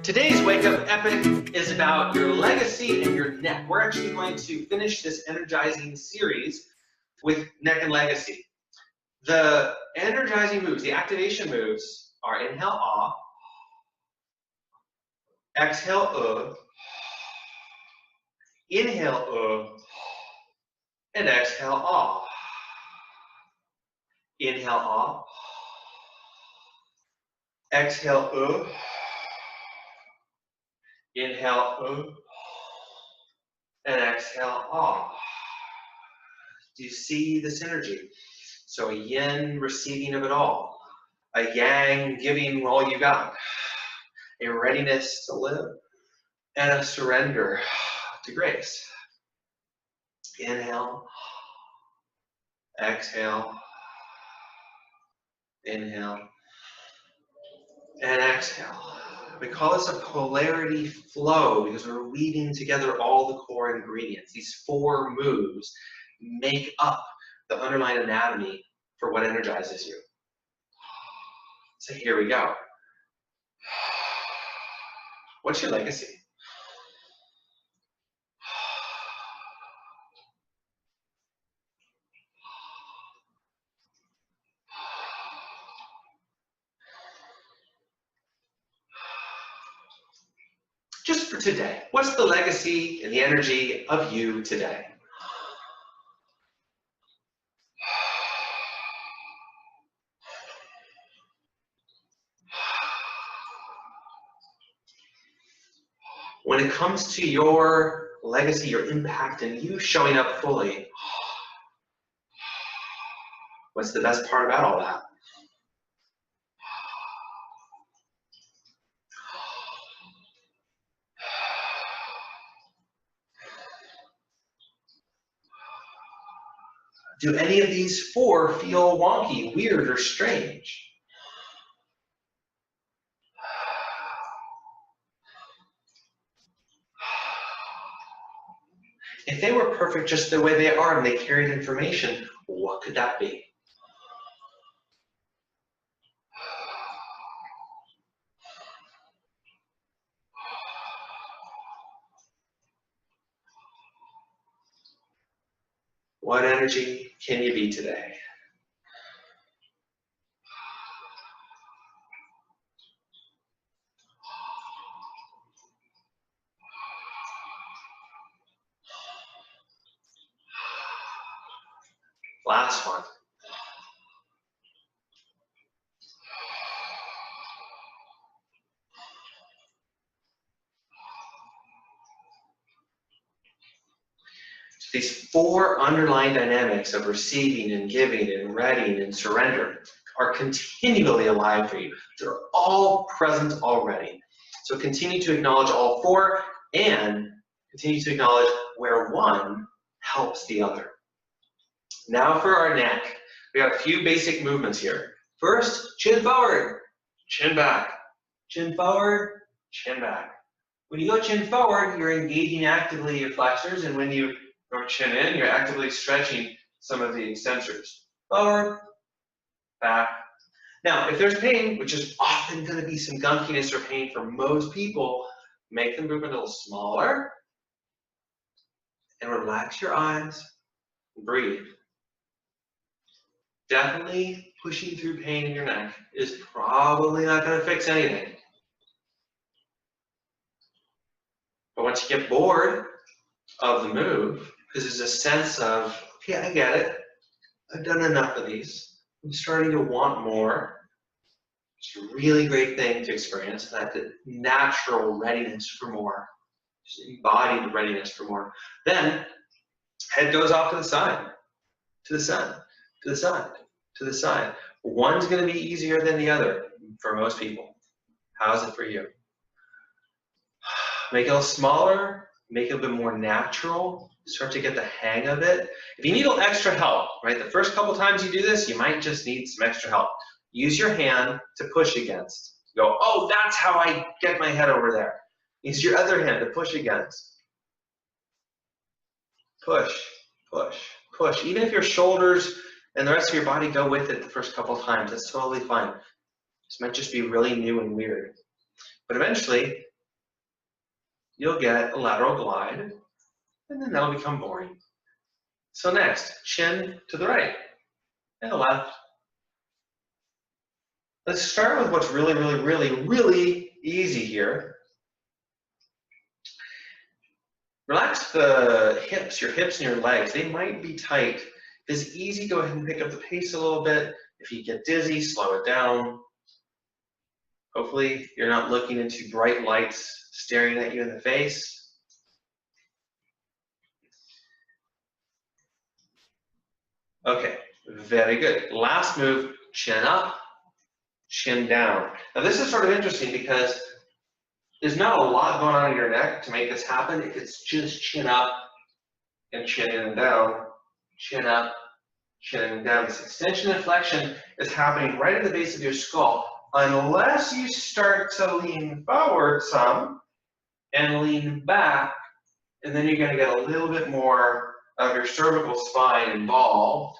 Today's Wake Up Epic is about your legacy and your neck. We're actually going to finish this energizing series with neck and legacy. The energizing moves, the activation moves are inhale, ah, exhale, inhale, and exhale, ah. Inhale, ah, exhale, inhale, and exhale, ah. Do you see this energy? So a yin receiving of it all, a yang giving all you got, a readiness to live, and a surrender to grace. Inhale, exhale, inhale, and exhale. We call this a polarity flow because we're weaving together all the core ingredients. These four moves make up the underlying anatomy for what energizes you. So here we go. What's your legacy? Just for today, what's the legacy and the energy of you today? When it comes to your legacy, your impact, and you showing up fully, what's the best part about all that? Do any of these four feel wonky, weird, or strange? If they were perfect just the way they are and they carried information, what could that be? What energy can you be today? Last one. So these four underlying dynamics of receiving and giving and readying and surrender are continually alive for you. They're all present already. So continue to acknowledge all four and continue to acknowledge where one helps the other. Now for our neck, we got a few basic movements here. First, chin forward, chin back, chin forward, chin back. When you go chin forward, you're engaging actively your flexors, and when you go chin in, you're actively stretching some of the extensors. Forward, back. Now, if there's pain, which is often going to be some gunkiness or pain for most people, make the movement a little smaller and relax your eyes and breathe. Definitely pushing through pain in your neck is probably not going to fix anything. But once you get bored of the move, because there's a sense of, okay, I get it. I've done enough of these. I'm starting to want more. It's a really great thing to experience, that natural readiness for more. Just embodied readiness for more. Then, head goes off to the side, to the side, to the side, to the side. One's going to be easier than the other for most people. How's it for you? Make it a little smaller, make it a bit more natural, start to get the hang of it. If you need a little extra help, right, the first couple times you do this, you might just need some extra help. Use your hand to push against. Go, oh, that's how I get my head over there. Use your other hand to push against. Push, push, push. Even if your shoulders and the rest of your body go with it the first couple times, that's totally fine. This might just be really new and weird. But eventually, you'll get a lateral glide, and then that'll become boring. So next, chin to the right and the left. Let's start with what's really, really, really, really easy here. Relax the hips, your hips and your legs. They might be tight. If it's easy, go ahead and pick up the pace a little bit. If you get dizzy, slow it down. Hopefully, you're not looking into bright lights staring at you in the face. Okay, very good. Last move, chin up, chin down. Now this is sort of interesting because there's not a lot going on in your neck to make this happen. If it's just chin up and chin in and down, chin up, chin in and down. This extension and flexion is happening right at the base of your skull, unless you start to lean forward some and lean back, and then you're going to get a little bit more of your cervical spine involved.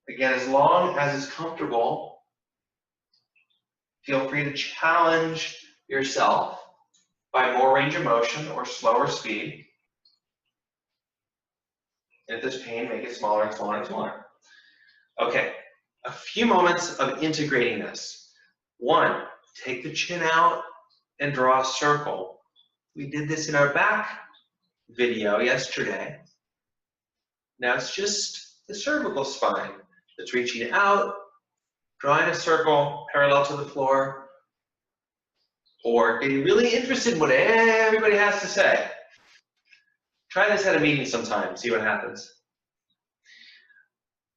Again, as long as it's comfortable, feel free to challenge yourself by more range of motion or slower speed. And if there's pain, make it smaller and smaller and smaller. Okay, a few moments of integrating this. One, take the chin out and draw a circle. We did this in our back video yesterday. Now it's just the cervical spine that's reaching out, drawing a circle parallel to the floor, or getting really interested in what everybody has to say. Try this at a meeting sometime, see what happens.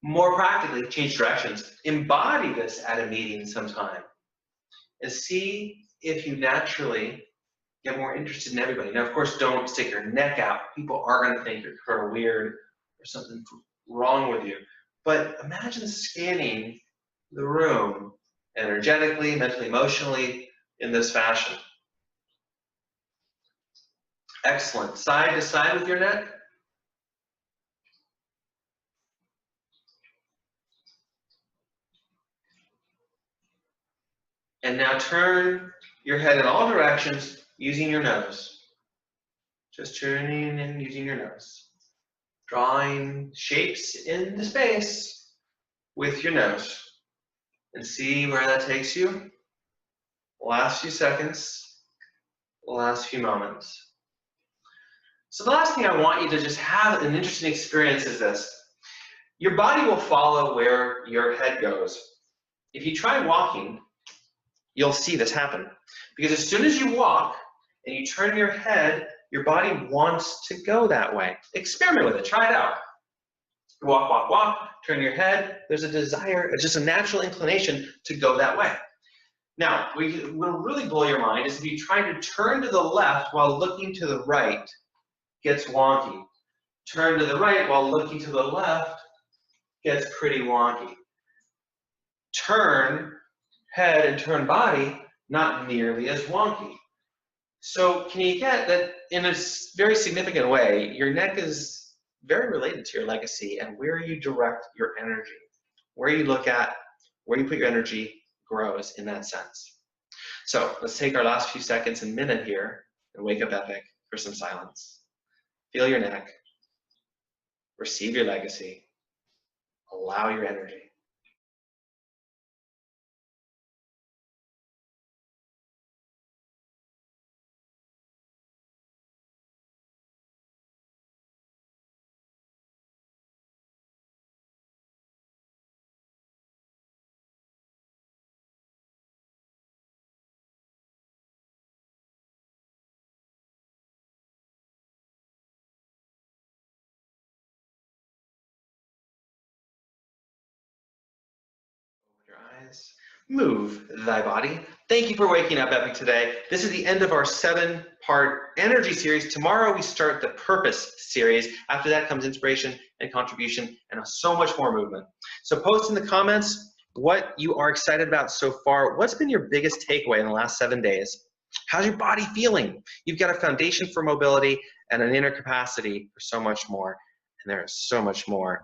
More practically, change directions. Embody this at a meeting sometime and see if you naturally get more interested in everybody. Now, of course, don't stick your neck out. People are going to think you're sort of weird or something wrong with you. But imagine scanning the room energetically, mentally, emotionally in this fashion. Excellent. Side to side with your neck. And now turn your head in all directions using your nose. Just turning and using your nose. Drawing shapes in the space with your nose. And see where that takes you. Last few seconds, last few moments. So the last thing I want you to just have an interesting experience is this. Your body will follow where your head goes. If you try walking, you'll see this happen. Because as soon as you walk and you turn your head, your body wants to go that way. Experiment with it, try it out. Walk, walk, walk, turn your head. There's a desire, just a natural inclination to go that way. Now, what will really blow your mind is if you try to turn to the left while looking to the right, gets wonky. Turn to the right while looking to the left, gets pretty wonky. Turn head and turn body, not nearly as wonky. So can you get that in a very significant way, your neck is very related to your legacy and where you direct your energy. Where you look at, where you put your energy grows in that sense. So let's take our last few seconds and minute here and wake up epic for some silence. Feel your neck, receive your legacy, allow your energy. Your eyes. Move thy body. Thank you for waking up epic today. This is the end of our 7-part energy series. Tomorrow we start the purpose series. After that comes inspiration and contribution and so much more movement. So post in the comments what you are excited about so far. What's been your biggest takeaway in the last 7 days? How's your body feeling? You've got a foundation for mobility and an inner capacity for so much more. And there is so much more.